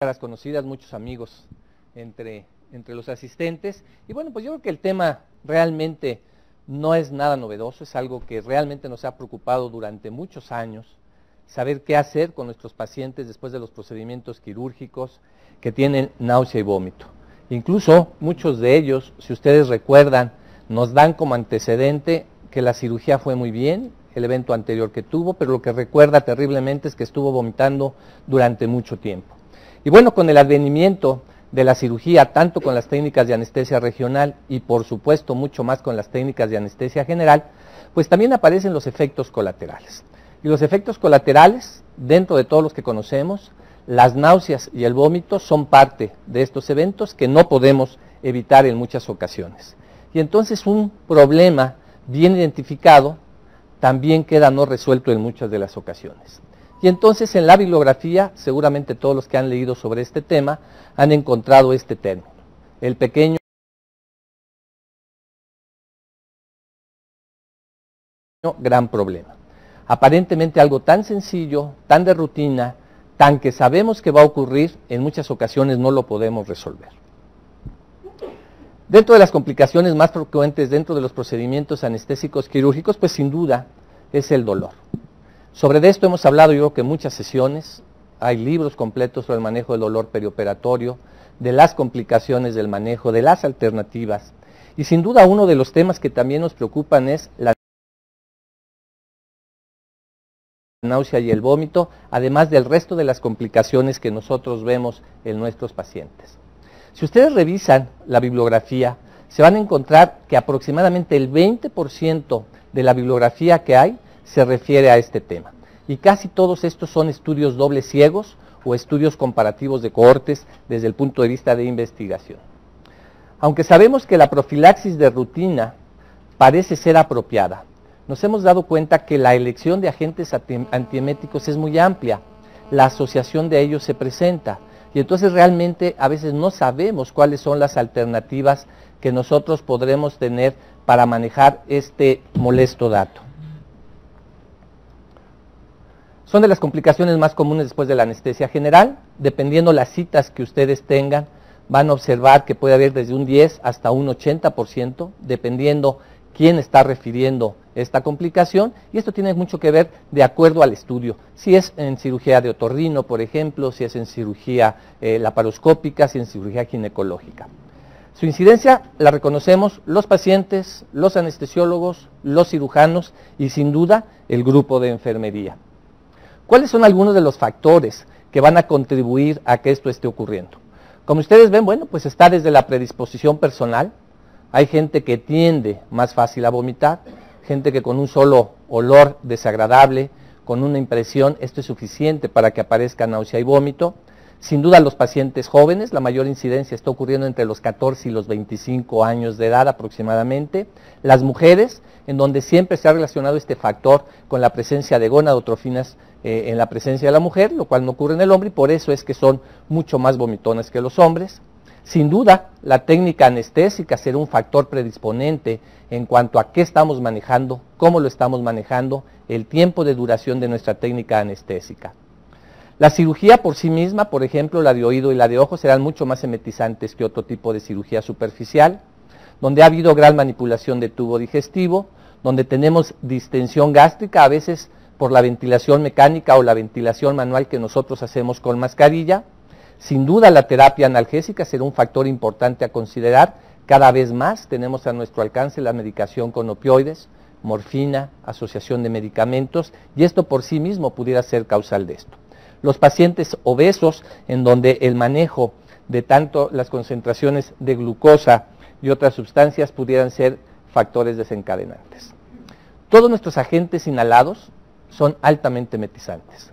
caras conocidas, muchos amigos entre los asistentes. Y bueno, pues yo creo que el tema realmente no es nada novedoso, es algo que realmente nos ha preocupado durante muchos años, saber qué hacer con nuestros pacientes después de los procedimientos quirúrgicos que tienen náusea y vómito. Incluso muchos de ellos, si ustedes recuerdan, nos dan como antecedente que la cirugía fue muy bien, el evento anterior que tuvo, pero lo que recuerda terriblemente es que estuvo vomitando durante mucho tiempo. Y bueno, con el advenimiento de la cirugía, tanto con las técnicas de anestesia regional y por supuesto mucho más con las técnicas de anestesia general, pues también aparecen los efectos colaterales. Y los efectos colaterales, dentro de todos los que conocemos, las náuseas y el vómito son parte de estos eventos que no podemos evitar en muchas ocasiones. Y entonces un problema bien identificado también queda no resuelto en muchas de las ocasiones. Y entonces en la bibliografía, seguramente todos los que han leído sobre este tema han encontrado este término, el pequeño gran problema. Aparentemente algo tan sencillo, tan de rutina, tan que sabemos que va a ocurrir, en muchas ocasiones no lo podemos resolver. Dentro de las complicaciones más frecuentes dentro de los procedimientos anestésicos quirúrgicos, pues sin duda es el dolor. Sobre esto hemos hablado yo creo que en muchas sesiones, hay libros completos sobre el manejo del dolor perioperatorio, de las complicaciones del manejo, de las alternativas, y sin duda uno de los temas que también nos preocupan es la náusea y el vómito, además del resto de las complicaciones que nosotros vemos en nuestros pacientes. Si ustedes revisan la bibliografía, se van a encontrar que aproximadamente el 20% de la bibliografía que hay se refiere a este tema. Y casi todos estos son estudios dobles ciegos o estudios comparativos de cohortes desde el punto de vista de investigación. Aunque sabemos que la profilaxis de rutina parece ser apropiada, nos hemos dado cuenta que la elección de agentes antieméticos es muy amplia, la asociación de ellos se presenta, y entonces realmente a veces no sabemos cuáles son las alternativas que nosotros podremos tener para manejar este molesto dato. Son de las complicaciones más comunes después de la anestesia general. Dependiendo las citas que ustedes tengan, van a observar que puede haber desde un 10 hasta un 80%, dependiendo quién está refiriendo esta complicación, y esto tiene mucho que ver de acuerdo al estudio. Si es en cirugía de otorrino, por ejemplo, si es en cirugía laparoscópica, si es en cirugía ginecológica. Su incidencia la reconocemos los pacientes, los anestesiólogos, los cirujanos y sin duda el grupo de enfermería. ¿Cuáles son algunos de los factores que van a contribuir a que esto esté ocurriendo? Como ustedes ven, bueno, pues está desde la predisposición personal. Hay gente que tiende más fácil a vomitar, gente que con un solo olor desagradable, con una impresión, esto es suficiente para que aparezca náusea y vómito. Sin duda los pacientes jóvenes, la mayor incidencia está ocurriendo entre los 14 y los 25 años de edad aproximadamente. Las mujeres, en donde siempre se ha relacionado este factor con la presencia de gonadotrofinas en la presencia de la mujer, lo cual no ocurre en el hombre y por eso es que son mucho más vomitonas que los hombres. Sin duda, la técnica anestésica será un factor predisponente en cuanto a qué estamos manejando, cómo lo estamos manejando, el tiempo de duración de nuestra técnica anestésica. La cirugía por sí misma, por ejemplo, la de oído y la de ojo, serán mucho más emetizantes que otro tipo de cirugía superficial, donde ha habido gran manipulación de tubo digestivo, donde tenemos distensión gástrica, a veces por la ventilación mecánica o la ventilación manual que nosotros hacemos con mascarilla. Sin duda la terapia analgésica será un factor importante a considerar. Cada vez más tenemos a nuestro alcance la medicación con opioides, morfina, asociación de medicamentos, y esto por sí mismo pudiera ser causal de esto. Los pacientes obesos, en donde el manejo de tanto las concentraciones de glucosa y otras sustancias pudieran ser factores desencadenantes. Todos nuestros agentes inhalados son altamente emetizantes.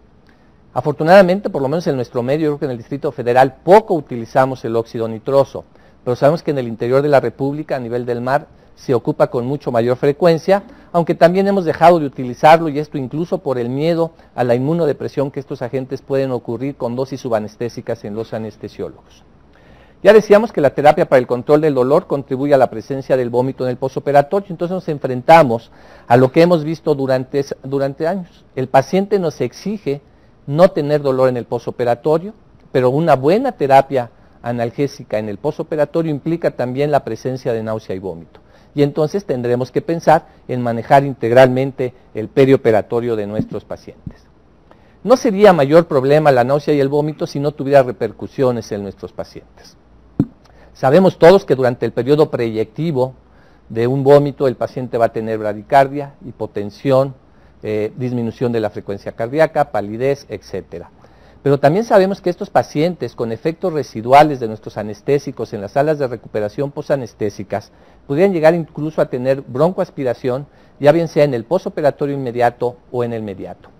Afortunadamente, por lo menos en nuestro medio, yo creo que en el Distrito Federal poco utilizamos el óxido nitroso, pero sabemos que en el interior de la República, a nivel del mar, se ocupa con mucho mayor frecuencia, aunque también hemos dejado de utilizarlo, y esto incluso por el miedo a la inmunodepresión que estos agentes pueden ocurrir con dosis subanestésicas en los anestesiólogos. Ya decíamos que la terapia para el control del dolor contribuye a la presencia del vómito en el posoperatorio, entonces nos enfrentamos a lo que hemos visto durante años. El paciente nos exige no tener dolor en el posoperatorio, pero una buena terapia analgésica en el postoperatorio implica también la presencia de náusea y vómito. Y entonces tendremos que pensar en manejar integralmente el perioperatorio de nuestros pacientes. No sería mayor problema la náusea y el vómito si no tuviera repercusiones en nuestros pacientes. Sabemos todos que durante el periodo preyectivo de un vómito el paciente va a tener bradicardia, hipotensión, disminución de la frecuencia cardíaca, palidez, etc. Pero también sabemos que estos pacientes con efectos residuales de nuestros anestésicos en las salas de recuperación posanestésicas podrían llegar incluso a tener broncoaspiración, ya bien sea en el postoperatorio inmediato o en el mediato.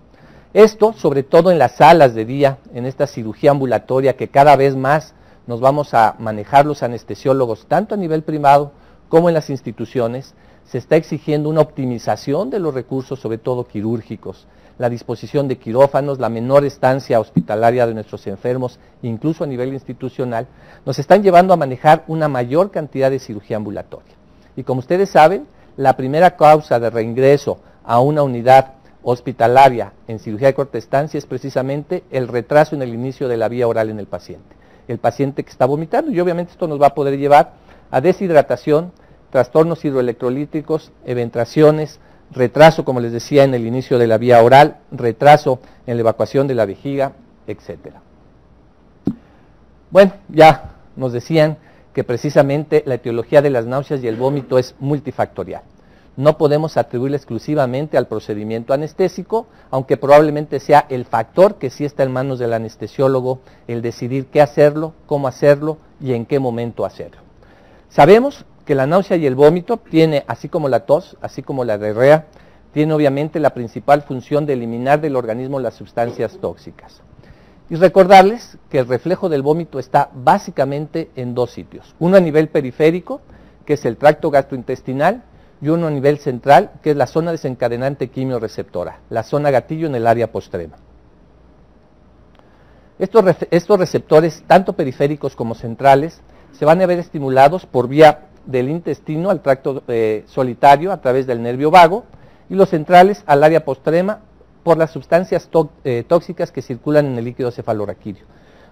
Esto, sobre todo en las salas de día, en esta cirugía ambulatoria que cada vez más nos vamos a manejar los anestesiólogos, tanto a nivel privado como en las instituciones, se está exigiendo una optimización de los recursos, sobre todo quirúrgicos, la disposición de quirófanos, la menor estancia hospitalaria de nuestros enfermos, incluso a nivel institucional, nos están llevando a manejar una mayor cantidad de cirugía ambulatoria. Y como ustedes saben, la primera causa de reingreso a una unidad hospitalaria en cirugía de corta estancia es precisamente el retraso en el inicio de la vía oral en el paciente que está vomitando, y obviamente esto nos va a poder llevar a deshidratación, trastornos hidroelectrolíticos, eventraciones, retraso, como les decía, en el inicio de la vía oral, retraso en la evacuación de la vejiga, etc. Bueno, ya nos decían que precisamente la etiología de las náuseas y el vómito es multifactorial. No podemos atribuirle exclusivamente al procedimiento anestésico, aunque probablemente sea el factor que sí está en manos del anestesiólogo, el decidir qué hacerlo, cómo hacerlo y en qué momento hacerlo. Sabemos que la náusea y el vómito tiene, así como la tos, así como la diarrea, tiene obviamente la principal función de eliminar del organismo las sustancias tóxicas. Y recordarles que el reflejo del vómito está básicamente en dos sitios. Uno a nivel periférico, que es el tracto gastrointestinal, y uno a nivel central, que es la zona desencadenante quimiorreceptora, la zona gatillo en el área postrema. Estos receptores, tanto periféricos como centrales, se van a ver estimulados por vía del intestino al tracto solitario a través del nervio vago, y los centrales al área postrema por las sustancias tóxicas que circulan en el líquido cefalorraquídeo.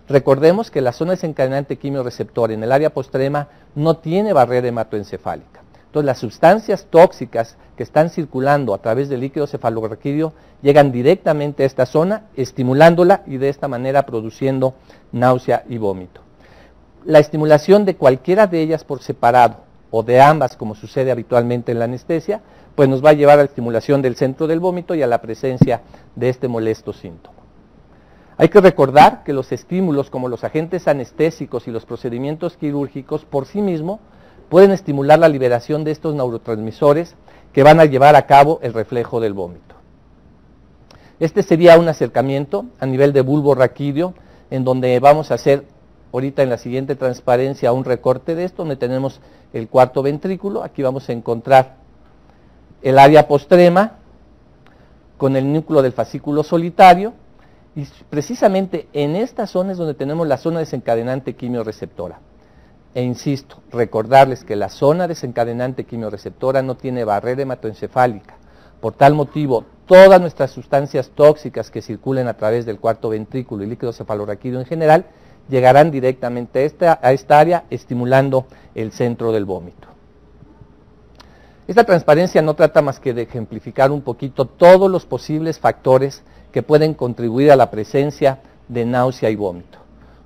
Recordemos que la zona desencadenante quimiorreceptora en el área postrema no tiene barrera hematoencefálica. Entonces las sustancias tóxicas que están circulando a través del líquido cefalorraquídeo llegan directamente a esta zona, estimulándola y de esta manera produciendo náusea y vómito. La estimulación de cualquiera de ellas por separado o de ambas, como sucede habitualmente en la anestesia, pues nos va a llevar a la estimulación del centro del vómito y a la presencia de este molesto síntoma. Hay que recordar que los estímulos como los agentes anestésicos y los procedimientos quirúrgicos por sí mismos pueden estimular la liberación de estos neurotransmisores que van a llevar a cabo el reflejo del vómito. Este sería un acercamiento a nivel de bulbo raquídeo, en donde vamos a hacer ahorita en la siguiente transparencia un recorte de esto, donde tenemos el cuarto ventrículo. Aquí vamos a encontrar el área postrema con el núcleo del fascículo solitario, y precisamente en esta zona es donde tenemos la zona desencadenante quimiorreceptora. E insisto, recordarles que la zona desencadenante quimiorreceptora no tiene barrera hematoencefálica. Por tal motivo, todas nuestras sustancias tóxicas que circulen a través del cuarto ventrículo y líquido cefalorraquídeo en general llegarán directamente a esta área, estimulando el centro del vómito. Esta transparencia no trata más que de ejemplificar un poquito todos los posibles factores que pueden contribuir a la presencia de náusea y vómito.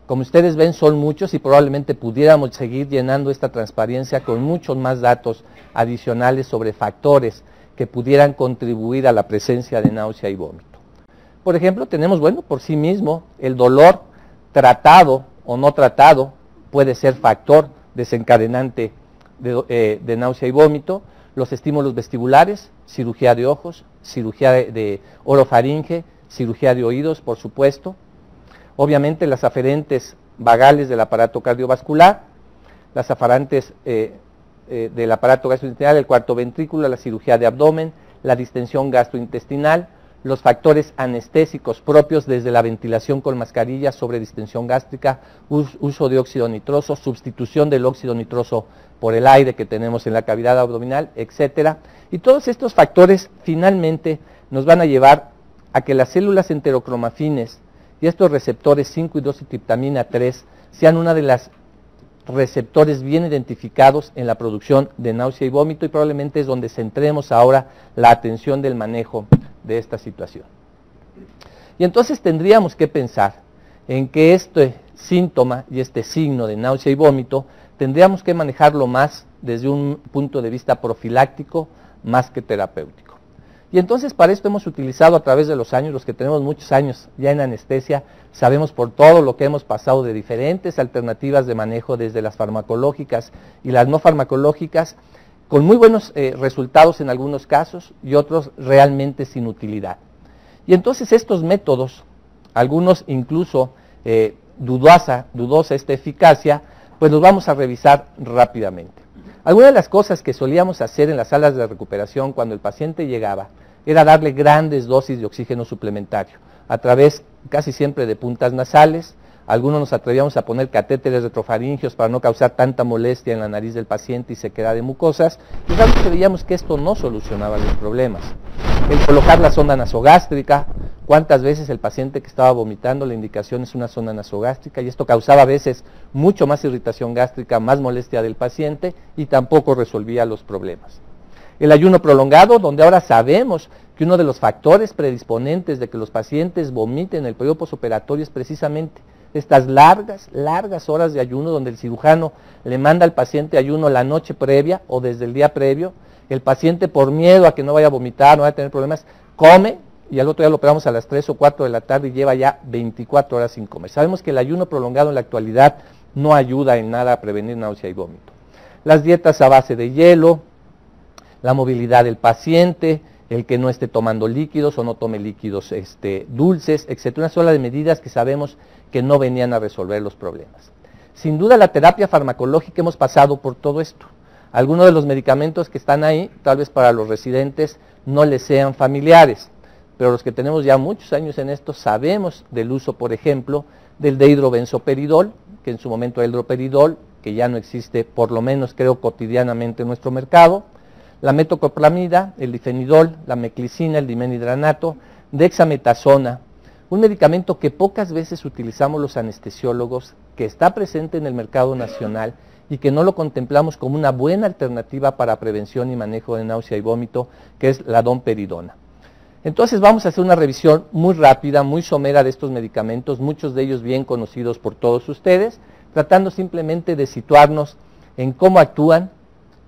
Como ustedes ven, son muchos y probablemente pudiéramos seguir llenando esta transparencia con muchos más datos adicionales sobre factores que pudieran contribuir a la presencia de náusea y vómito. Por ejemplo, tenemos, por sí mismo, el dolor tratado o no tratado puede ser factor desencadenante de náusea y vómito. Los estímulos vestibulares, cirugía de ojos, cirugía de orofaringe, cirugía de oídos, por supuesto. Obviamente las aferentes vagales del aparato cardiovascular, las aferentes del aparato gastrointestinal, el cuarto ventrículo, la cirugía de abdomen, la distensión gastrointestinal, los factores anestésicos propios desde la ventilación con mascarilla sobre distensión gástrica, uso de óxido nitroso, sustitución del óxido nitroso por el aire que tenemos en la cavidad abdominal, etc. Y todos estos factores finalmente nos van a llevar a que las células enterocromafines y estos receptores 5-hidroxitriptamina 3 sean una de las receptores bien identificados en la producción de náusea y vómito, y probablemente es donde centremos ahora la atención del manejo de esta situación. Y entonces tendríamos que pensar en que este síntoma y este signo de náusea y vómito tendríamos que manejarlo más desde un punto de vista profiláctico más que terapéutico. Y entonces para esto hemos utilizado a través de los años, los que tenemos muchos años ya en anestesia, sabemos por todo lo que hemos pasado de diferentes alternativas de manejo, desde las farmacológicas y las no farmacológicas, con muy buenos resultados en algunos casos y otros realmente sin utilidad. Y entonces estos métodos, algunos incluso dudosa esta eficacia, pues los vamos a revisar rápidamente. Algunas de las cosas que solíamos hacer en las salas de recuperación cuando el paciente llegaba era darle grandes dosis de oxígeno suplementario, a través casi siempre de puntas nasales. Algunos nos atrevíamos a poner catéteres retrofaringeos para no causar tanta molestia en la nariz del paciente y sequedad de mucosas, y realmente veíamos que esto no solucionaba los problemas. El colocar la sonda nasogástrica, cuántas veces el paciente que estaba vomitando, la indicación es una sonda nasogástrica, y esto causaba a veces mucho más irritación gástrica, más molestia del paciente, y tampoco resolvía los problemas. El ayuno prolongado, donde ahora sabemos que uno de los factores predisponentes de que los pacientes vomiten en el periodo posoperatorio es precisamente estas largas horas de ayuno, donde el cirujano le manda al paciente ayuno la noche previa o desde el día previo. El paciente, por miedo a que no vaya a vomitar, no vaya a tener problemas, come, y al otro día lo operamos a las 3 o 4 de la tarde y lleva ya 24 horas sin comer. Sabemos que el ayuno prolongado en la actualidad no ayuda en nada a prevenir náusea y vómito. Las dietas a base de hielo, la movilidad del paciente, el que no esté tomando líquidos o no tome líquidos dulces, etc. Una sola de medidas que sabemos que no venían a resolver los problemas. Sin duda la terapia farmacológica, hemos pasado por todo esto. Algunos de los medicamentos que están ahí, tal vez para los residentes no les sean familiares, pero los que tenemos ya muchos años en esto sabemos del uso, por ejemplo, del dehidrobenzoperidol, que en su momento era el droperidol, que ya no existe, por lo menos creo cotidianamente en nuestro mercado, la metoclopramida, el difenidol, la meclicina, el dimenidranato, dexametasona, un medicamento que pocas veces utilizamos los anestesiólogos, que está presente en el mercado nacional y que no lo contemplamos como una buena alternativa para prevención y manejo de náusea y vómito, que es la domperidona. Entonces vamos a hacer una revisión muy rápida, muy somera de estos medicamentos, muchos de ellos bien conocidos por todos ustedes, tratando simplemente de situarnos en cómo actúan,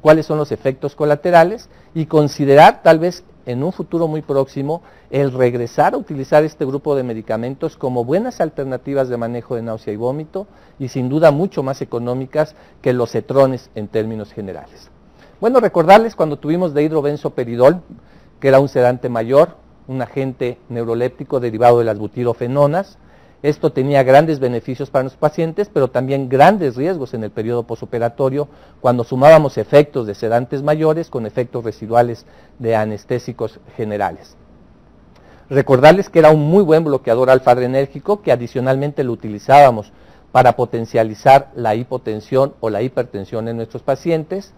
cuáles son los efectos colaterales y considerar tal vez en un futuro muy próximo el regresar a utilizar este grupo de medicamentos como buenas alternativas de manejo de náusea y vómito, y sin duda mucho más económicas que los cetrones en términos generales. Bueno, recordarles cuando tuvimos dehidrobenzoperidol, que era un sedante mayor, un agente neuroléptico derivado de las butirofenonas. Esto tenía grandes beneficios para los pacientes, pero también grandes riesgos en el periodo posoperatorio cuando sumábamos efectos de sedantes mayores con efectos residuales de anestésicos generales. Recordarles que era un muy buen bloqueador alfa-adrenérgico, que adicionalmente lo utilizábamos para potencializar la hipotensión o la hipertensión en nuestros pacientes.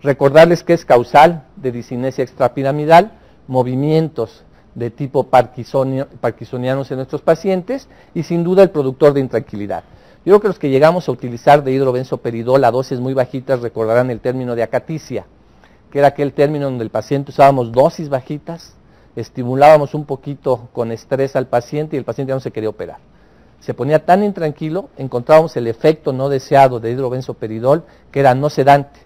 Recordarles que es causal de discinesia extrapiramidal, movimientos de tipo parkinsonianos en nuestros pacientes, y sin duda el productor de intranquilidad. Yo creo que los que llegamos a utilizar dehidrobenzoperidol a dosis muy bajitas recordarán el término de acaticia, que era aquel término donde el paciente usábamos dosis bajitas, estimulábamos un poquito con estrés al paciente y el paciente ya no se quería operar. Se ponía tan intranquilo, encontrábamos el efecto no deseado de dehidrobenzoperidol, que era no sedante.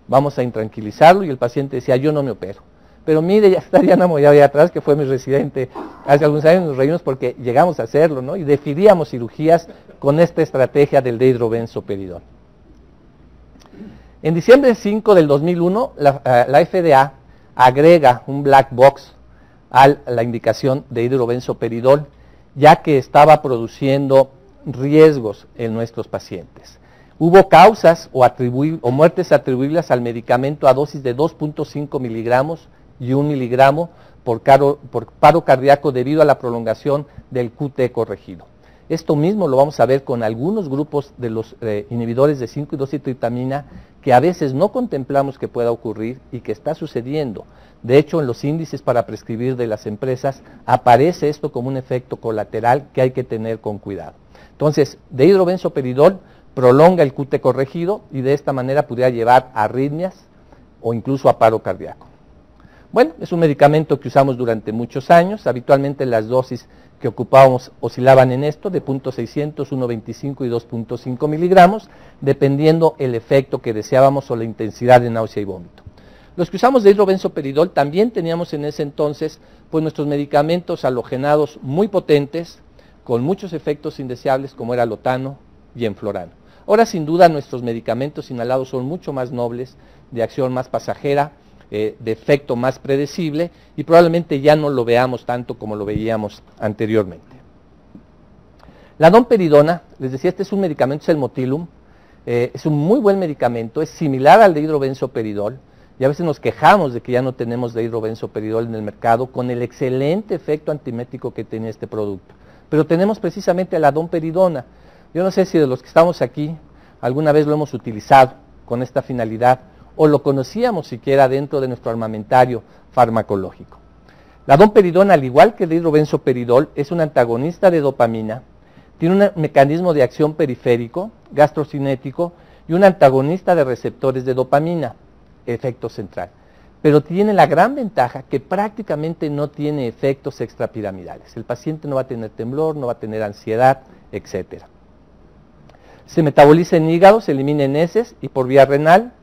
Vamos a intranquilizarlo y el paciente decía, yo no me opero. Pero mire, ya está Diana Moya allá atrás, que fue mi residente hace algunos años, nos reímos porque llegamos a hacerlo, ¿no? Y definíamos cirugías con esta estrategia del dehidrobenzoperidol. En diciembre 5 del 2001, la FDA agrega un black box a la indicación de dehidrobenzoperidol, ya que estaba produciendo riesgos en nuestros pacientes. Hubo causas o muertes atribuibles al medicamento a dosis de 2.5 miligramos y 1 miligramo por paro cardíaco debido a la prolongación del QT corregido. Esto mismo lo vamos a ver con algunos grupos de los inhibidores de 5-hidroxitritamina que a veces no contemplamos que pueda ocurrir y que está sucediendo. De hecho, en los índices para prescribir de las empresas aparece esto como un efecto colateral que hay que tener con cuidado. Entonces, dehidrobenzoperidol prolonga el QT corregido y de esta manera pudiera llevar a arritmias o incluso a paro cardíaco. Bueno, es un medicamento que usamos durante muchos años. Habitualmente las dosis que ocupábamos oscilaban en esto de 0.600, 1.25 y 2.5 miligramos, dependiendo el efecto que deseábamos o la intensidad de náusea y vómito. Los que usamos dehidrobenzoperidol también teníamos en ese entonces pues nuestros medicamentos halogenados muy potentes, con muchos efectos indeseables como era lotano y enflorano. Ahora sin duda nuestros medicamentos inhalados son mucho más nobles, de acción más pasajera, de efecto más predecible y probablemente ya no lo veamos tanto como lo veíamos anteriormente. La domperidona, les decía, este es un medicamento, es el Motilum, es un muy buen medicamento, es similar al dehidrobenzoperidol y a veces nos quejamos de que ya no tenemos dehidrobenzoperidol en el mercado con el excelente efecto antiemético que tiene este producto. Pero tenemos precisamente la domperidona. Yo no sé si de los que estamos aquí alguna vez lo hemos utilizado con esta finalidad o lo conocíamos siquiera dentro de nuestro armamentario farmacológico. La domperidona, al igual que el dehidrobenzoperidol, es un antagonista de dopamina, tiene un mecanismo de acción periférico, gastrocinético y un antagonista de receptores de dopamina, efecto central. Pero tiene la gran ventaja que prácticamente no tiene efectos extrapiramidales. El paciente no va a tener temblor, no va a tener ansiedad, etc. Se metaboliza en hígado, se elimina en heces y por vía renal.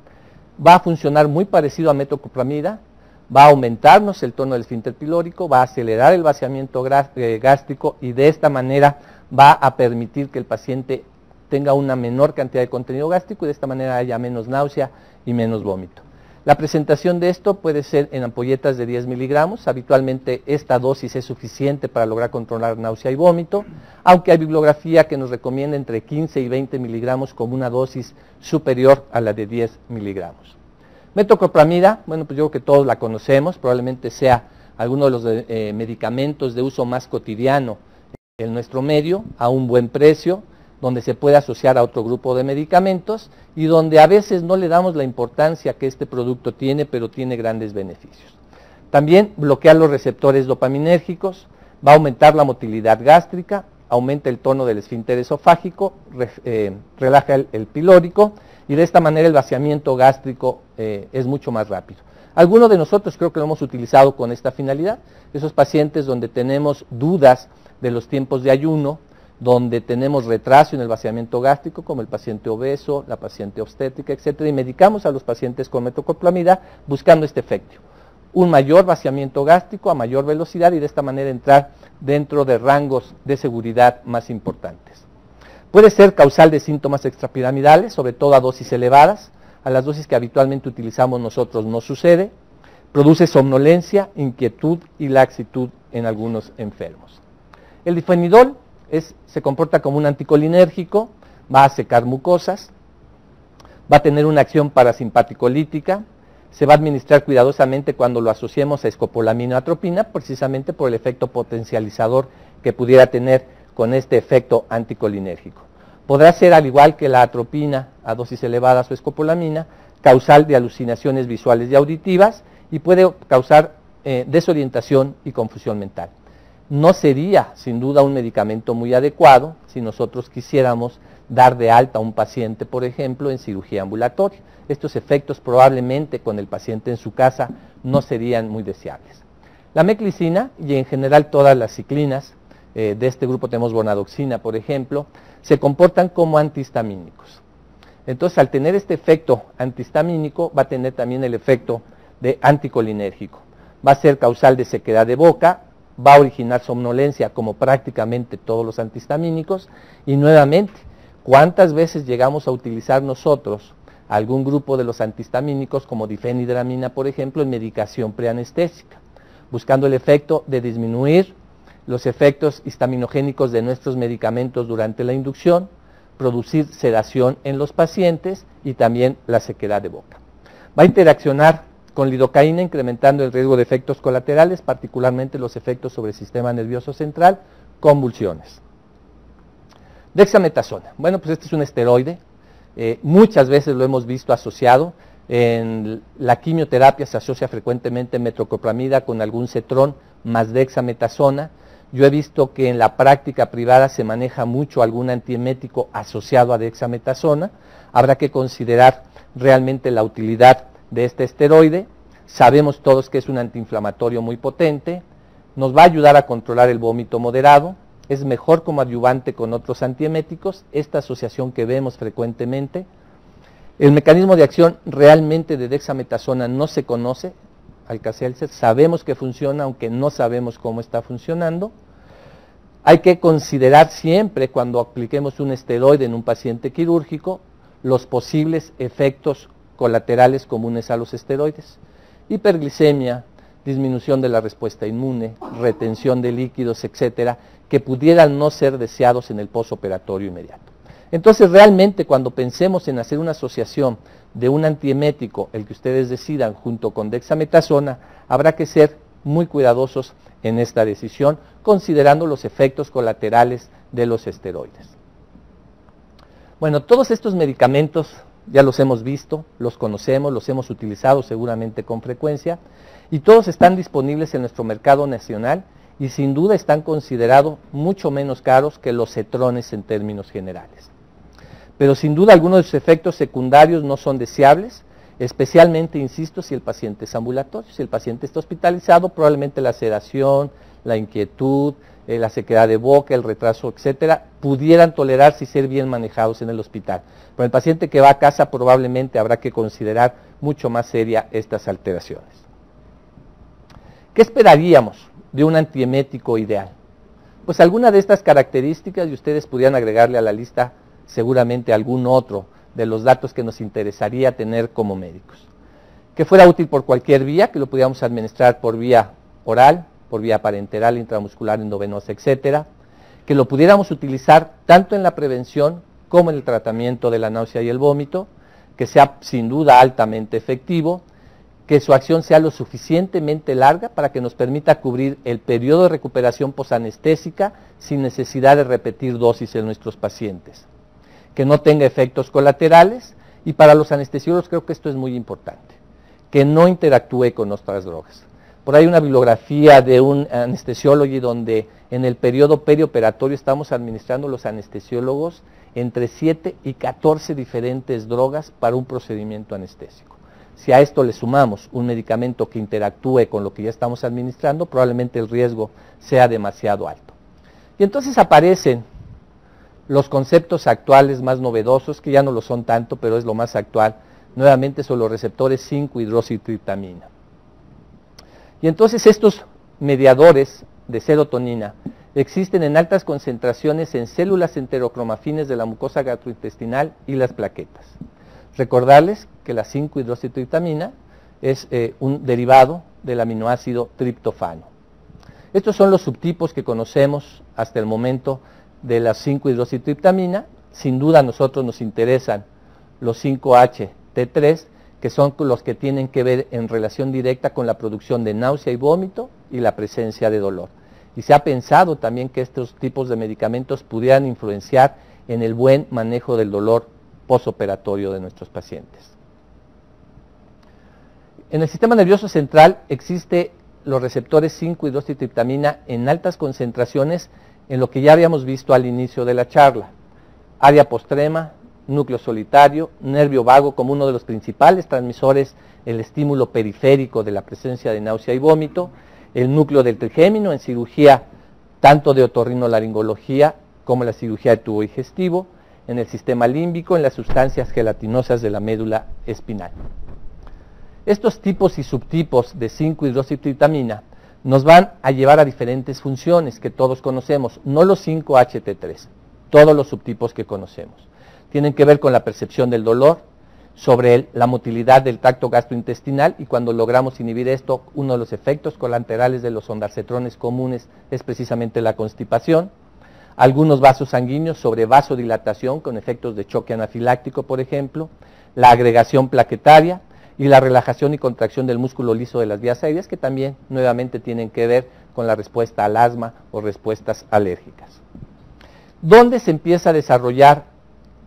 Va a funcionar muy parecido a metoclopramida, va a aumentarnos el tono del esfínter pilórico, va a acelerar el vaciamiento gástrico y de esta manera va a permitir que el paciente tenga una menor cantidad de contenido gástrico y de esta manera haya menos náusea y menos vómito. La presentación de esto puede ser en ampolletas de 10 miligramos, habitualmente esta dosis es suficiente para lograr controlar náusea y vómito, aunque hay bibliografía que nos recomienda entre 15 y 20 miligramos como una dosis superior a la de 10 miligramos. Metoclopramida, bueno, pues yo creo que todos la conocemos, probablemente sea alguno de los medicamentos de uso más cotidiano en nuestro medio, a un buen precio, donde se puede asociar a otro grupo de medicamentos y donde a veces no le damos la importancia que este producto tiene, pero tiene grandes beneficios. También bloquea los receptores dopaminérgicos, va a aumentar la motilidad gástrica, aumenta el tono del esfínter esofágico, relaja el pilórico y de esta manera el vaciamiento gástrico es mucho más rápido. Algunos de nosotros creo que lo hemos utilizado con esta finalidad, esos pacientes donde tenemos dudas de los tiempos de ayuno, donde tenemos retraso en el vaciamiento gástrico, como el paciente obeso, la paciente obstétrica, etcétera, y medicamos a los pacientes con metoclopramida buscando este efecto. Un mayor vaciamiento gástrico a mayor velocidad y de esta manera entrar dentro de rangos de seguridad más importantes. Puede ser causal de síntomas extrapiramidales, sobre todo a dosis elevadas. A las dosis que habitualmente utilizamos nosotros no sucede. Produce somnolencia, inquietud y laxitud en algunos enfermos. El difenidol se comporta como un anticolinérgico, va a secar mucosas, va a tener una acción parasimpaticolítica, se va a administrar cuidadosamente cuando lo asociemos a escopolamina o atropina, precisamente por el efecto potencializador que pudiera tener con este efecto anticolinérgico. Podrá ser, al igual que la atropina a dosis elevadas o escopolamina, causal de alucinaciones visuales y auditivas y puede causar desorientación y confusión mental. No sería, sin duda, un medicamento muy adecuado si nosotros quisiéramos dar de alta a un paciente, por ejemplo, en cirugía ambulatoria. Estos efectos probablemente con el paciente en su casa no serían muy deseables. La meclicina y en general todas las ciclinas, de este grupo tenemos bonadoxina, por ejemplo, se comportan como antihistamínicos. Entonces, al tener este efecto antihistamínico, va a tener también el efecto de anticolinérgico. Va a ser causal de sequedad de boca, va a originar somnolencia como prácticamente todos los antihistamínicos y nuevamente, ¿cuántas veces llegamos a utilizar nosotros algún grupo de los antihistamínicos como difenhidramina, por ejemplo, en medicación preanestésica, buscando el efecto de disminuir los efectos histaminogénicos de nuestros medicamentos durante la inducción, producir sedación en los pacientes y también la sequedad de boca. Va a interaccionar con lidocaína incrementando el riesgo de efectos colaterales, particularmente los efectos sobre el sistema nervioso central, convulsiones. Dexametasona. Bueno, pues este es un esteroide. Muchas veces lo hemos visto asociado. En la quimioterapia se asocia frecuentemente metoclopramida con algún cetrón más dexametasona. Yo he visto que en la práctica privada se maneja mucho algún antiemético asociado a dexametasona. Habrá que considerar realmente la utilidad de este esteroide. Sabemos todos que es un antiinflamatorio muy potente, nos va a ayudar a controlar el vómito moderado, es mejor como adyuvante con otros antieméticos, esta asociación que vemos frecuentemente. El mecanismo de acción realmente de dexametasona no se conoce, Alka-Seltzer, sabemos que funciona, aunque no sabemos cómo está funcionando. Hay que considerar siempre cuando apliquemos un esteroide en un paciente quirúrgico los posibles efectos colaterales comunes a los esteroides. Hiperglicemia, disminución de la respuesta inmune, retención de líquidos, etcétera, que pudieran no ser deseados en el postoperatorio inmediato. Entonces, realmente cuando pensemos en hacer una asociación de un antiemético, el que ustedes decidan, junto con dexametasona, habrá que ser muy cuidadosos en esta decisión, considerando los efectos colaterales de los esteroides. Bueno, todos estos medicamentos ya los hemos visto, los conocemos, los hemos utilizado seguramente con frecuencia, y todos están disponibles en nuestro mercado nacional y sin duda están considerados mucho menos caros que los cetrones en términos generales. Pero sin duda algunos de sus efectos secundarios no son deseables, especialmente, insisto, si el paciente es ambulatorio. Si el paciente está hospitalizado, probablemente la sedación, la inquietud, la sequedad de boca, el retraso, etcétera, pudieran tolerarse y ser bien manejados en el hospital. Pero el paciente que va a casa probablemente habrá que considerar mucho más seria estas alteraciones. ¿Qué esperaríamos de un antiemético ideal? Pues alguna de estas características, y ustedes pudieran agregarle a la lista seguramente algún otro de los datos que nos interesaría tener como médicos. Que fuera útil por cualquier vía, que lo pudiéramos administrar por vía oral, por vía parenteral, intramuscular, endovenosa, etcétera. Que lo pudiéramos utilizar tanto en la prevención como en el tratamiento de la náusea y el vómito, que sea sin duda altamente efectivo, que su acción sea lo suficientemente larga para que nos permita cubrir el periodo de recuperación posanestésica sin necesidad de repetir dosis en nuestros pacientes, que no tenga efectos colaterales, y para los anestesiólogos creo que esto es muy importante, que no interactúe con otras drogas. Por ahí una bibliografía de un anestesiólogo donde en el periodo perioperatorio estamos administrando los anestesiólogos entre 7 y 14 diferentes drogas para un procedimiento anestésico. Si a esto le sumamos un medicamento que interactúe con lo que ya estamos administrando, probablemente el riesgo sea demasiado alto. Y entonces aparecen los conceptos actuales más novedosos, que ya no lo son tanto, pero es lo más actual, nuevamente son los receptores 5-hidroxitriptamina. Y entonces estos mediadores de serotonina existen en altas concentraciones en células enterocromafines de la mucosa gastrointestinal y las plaquetas. Recordarles que la 5-hidroxitriptamina es un derivado del aminoácido triptofano. Estos son los subtipos que conocemos hasta el momento de la 5-hidroxitriptamina. Sin duda a nosotros nos interesan los 5-HT3, que son los que tienen que ver en relación directa con la producción de náusea y vómito y la presencia de dolor. Y se ha pensado también que estos tipos de medicamentos pudieran influenciar en el buen manejo del dolor postoperatorio de nuestros pacientes. En el sistema nervioso central existen los receptores 5-hidroxitriptamina en altas concentraciones en lo que ya habíamos visto al inicio de la charla. Área postrema, núcleo solitario, nervio vago como uno de los principales transmisores, el estímulo periférico de la presencia de náusea y vómito, el núcleo del trigémino en cirugía tanto de otorrinolaringología como la cirugía de tubo digestivo, en el sistema límbico, en las sustancias gelatinosas de la médula espinal. Estos tipos y subtipos de 5-hidroxitriptamina nos van a llevar a diferentes funciones que todos conocemos, no los 5-HT3, todos los subtipos que conocemos. Tienen que ver con la percepción del dolor, sobre la motilidad del tracto gastrointestinal, y cuando logramos inhibir esto, uno de los efectos colaterales de los ondansetrones comunes es precisamente la constipación. Algunos vasos sanguíneos sobre vasodilatación con efectos de choque anafiláctico, por ejemplo, la agregación plaquetaria y la relajación y contracción del músculo liso de las vías aéreas, que también nuevamente tienen que ver con la respuesta al asma o respuestas alérgicas. ¿Dónde se empieza a desarrollar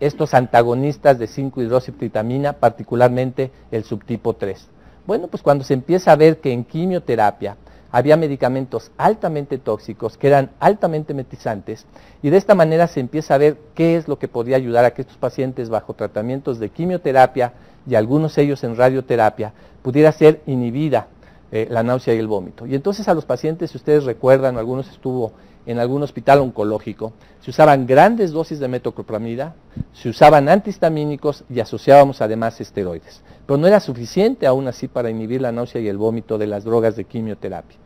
estos antagonistas de 5-hidroxitritamina, particularmente el subtipo 3? Bueno, pues cuando se empieza a ver que en quimioterapia había medicamentos altamente tóxicos, que eran altamente metizantes, y de esta manera se empieza a ver qué es lo que podría ayudar a que estos pacientes bajo tratamientos de quimioterapia y algunos de ellos en radioterapia pudiera ser inhibida la náusea y el vómito. Y entonces a los pacientes, si ustedes recuerdan, o algunos estuvo en algún hospital oncológico, se usaban grandes dosis de metoclopramida, se usaban antihistamínicos y asociábamos además esteroides. Pero no era suficiente aún así para inhibir la náusea y el vómito de las drogas de quimioterapia.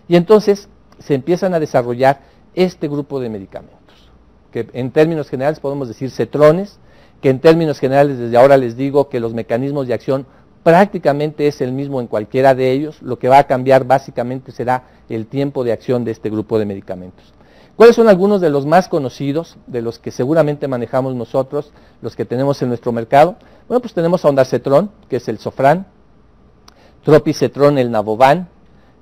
Y entonces se empiezan a desarrollar este grupo de medicamentos, que en términos generales podemos decir cetrones, que en términos generales desde ahora les digo que los mecanismos de acción prácticamente es el mismo en cualquiera de ellos. Lo que va a cambiar básicamente será el tiempo de acción de este grupo de medicamentos. ¿Cuáles son algunos de los más conocidos, de los que seguramente manejamos nosotros, los que tenemos en nuestro mercado? Bueno, pues tenemos a ondansetron, que es el Sofran, tropicetrón, el Navoban,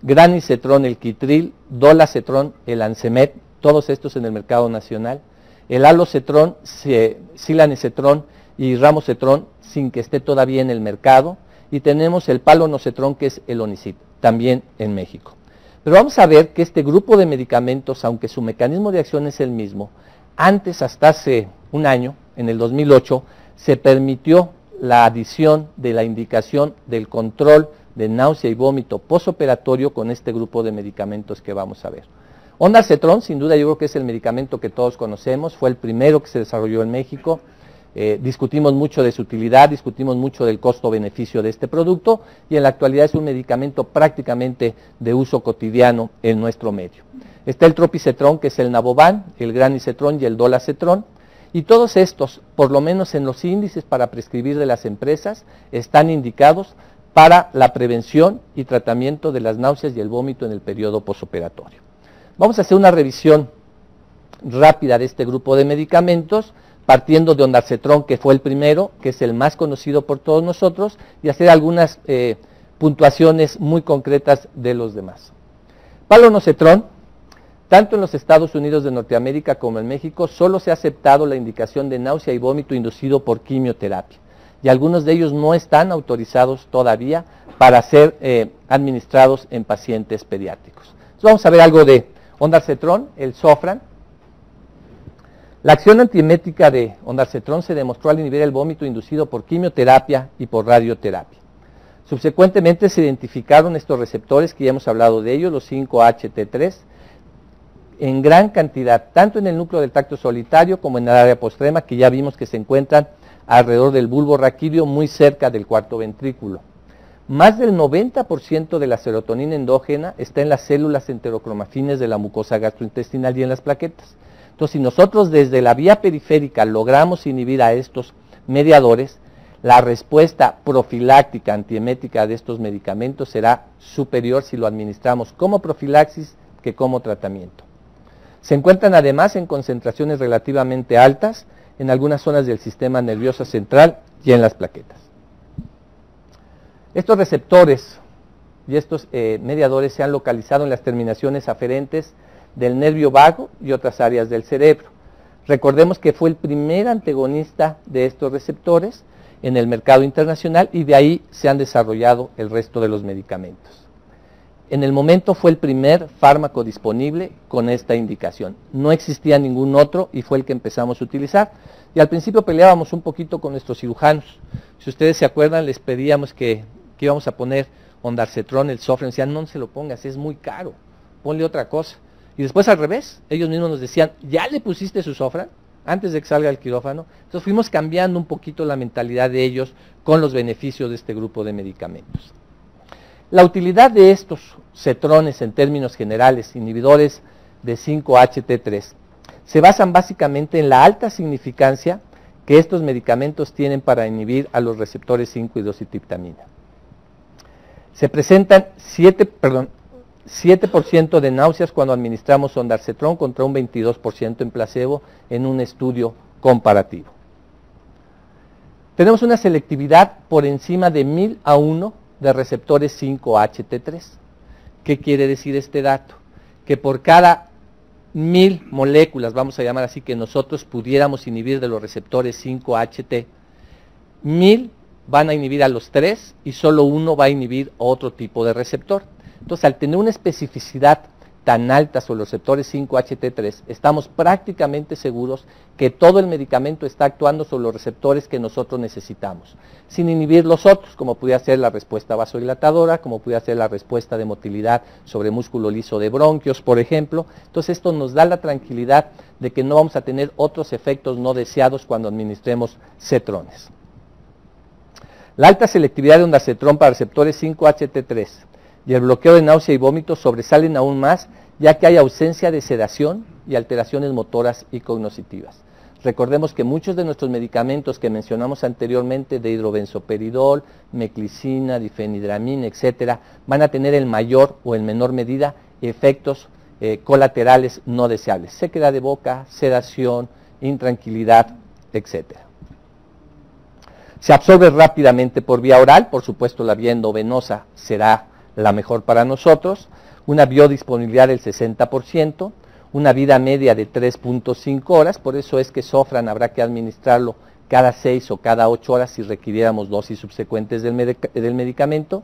granisetron, el Kitril, dolasetron, el Ansemet, todos estos en el mercado nacional, el alosetron, silanesetron y ramosetron, sin que esté todavía en el mercado, y tenemos el palonosetron, que es el Onicid, también en México. Pero vamos a ver que este grupo de medicamentos, aunque su mecanismo de acción es el mismo, antes, hasta hace un año, en el 2008, se permitió la adición de la indicación del control de náusea y vómito posoperatorio con este grupo de medicamentos que vamos a ver. Ondansetron, sin duda yo creo que es el medicamento que todos conocemos, fue el primero que se desarrolló en México. Discutimos mucho de su utilidad, discutimos mucho del costo-beneficio de este producto, y en la actualidad es un medicamento prácticamente de uso cotidiano en nuestro medio. Está el tropicetrón, que es el Navoban, el granisetron y el dolasetron, y todos estos, por lo menos en los índices para prescribir de las empresas, están indicados para la prevención y tratamiento de las náuseas y el vómito en el periodo posoperatorio. Vamos a hacer una revisión rápida de este grupo de medicamentos, partiendo de ondansetron, que fue el primero, que es el más conocido por todos nosotros, y hacer algunas puntuaciones muy concretas de los demás. Palonosetron, tanto en los Estados Unidos de Norteamérica como en México, solo se ha aceptado la indicación de náusea y vómito inducido por quimioterapia, y algunos de ellos no están autorizados todavía para ser administrados en pacientes pediátricos. Entonces vamos a ver algo de ondansetron, el Sofran. La acción antiemética de ondansetron se demostró al inhibir el vómito inducido por quimioterapia y por radioterapia. Subsecuentemente se identificaron estos receptores, que ya hemos hablado de ellos, los 5-HT3, en gran cantidad, tanto en el núcleo del tracto solitario como en el área postrema, que ya vimos que se encuentran alrededor del bulbo raquídeo, muy cerca del cuarto ventrículo. Más del 90% de la serotonina endógena está en las células enterocromafines de la mucosa gastrointestinal y en las plaquetas. Entonces, si nosotros desde la vía periférica logramos inhibir a estos mediadores, la respuesta profiláctica antiemética de estos medicamentos será superior si lo administramos como profilaxis que como tratamiento. Se encuentran además en concentraciones relativamente altas en algunas zonas del sistema nervioso central y en las plaquetas. Estos receptores y estos mediadores se han localizado en las terminaciones aferentes del nervio vago y otras áreas del cerebro. Recordemos que fue el primer antagonista de estos receptores en el mercado internacional, y de ahí se han desarrollado el resto de los medicamentos. En el momento fue el primer fármaco disponible con esta indicación. No existía ningún otro y fue el que empezamos a utilizar. Y al principio peleábamos un poquito con nuestros cirujanos. Si ustedes se acuerdan, les pedíamos que íbamos a poner ondansetron, el Sofran, decían, no se lo pongas, es muy caro, ponle otra cosa. Y después al revés, ellos mismos nos decían, ¿ya le pusiste su Sofran antes de que salga al quirófano? Entonces fuimos cambiando un poquito la mentalidad de ellos con los beneficios de este grupo de medicamentos. La utilidad de estos cetrones en términos generales, inhibidores de 5-HT3, se basan básicamente en la alta significancia que estos medicamentos tienen para inhibir a los receptores 5-hidroxitriptamina. Se presentan 7% de náuseas cuando administramos ondansetron contra un 22% en placebo en un estudio comparativo. Tenemos una selectividad por encima de 1000 a 1 de receptores 5-HT3. ¿Qué quiere decir este dato? Que por cada 1000 moléculas, vamos a llamar así, que nosotros pudiéramos inhibir de los receptores 5-HT, 1000 van a inhibir a los 3 y solo uno va a inhibir otro tipo de receptor. Entonces, al tener una especificidad tan alta sobre los receptores 5-HT3, estamos prácticamente seguros que todo el medicamento está actuando sobre los receptores que nosotros necesitamos, sin inhibir los otros, como pudiera ser la respuesta vasodilatadora, como pudiera ser la respuesta de motilidad sobre músculo liso de bronquios, por ejemplo. Entonces, esto nos da la tranquilidad de que no vamos a tener otros efectos no deseados cuando administremos cetrones. La alta selectividad de ondansetron para receptores 5-HT3 y el bloqueo de náusea y vómito sobresalen aún más, ya que hay ausencia de sedación y alteraciones motoras y cognitivas. Recordemos que muchos de nuestros medicamentos que mencionamos anteriormente, de hidrobenzoperidol, meclicina, difenhidramina, etcétera, van a tener en mayor o en menor medida efectos colaterales no deseables, sequedad de boca, sedación, intranquilidad, etcétera. Se absorbe rápidamente por vía oral, por supuesto la vía endovenosa será la mejor para nosotros, una biodisponibilidad del 60%, una vida media de 3.5 horas, por eso es que Sofran habrá que administrarlo cada 6 o cada 8 horas si requiriéramos dosis subsecuentes del medicamento,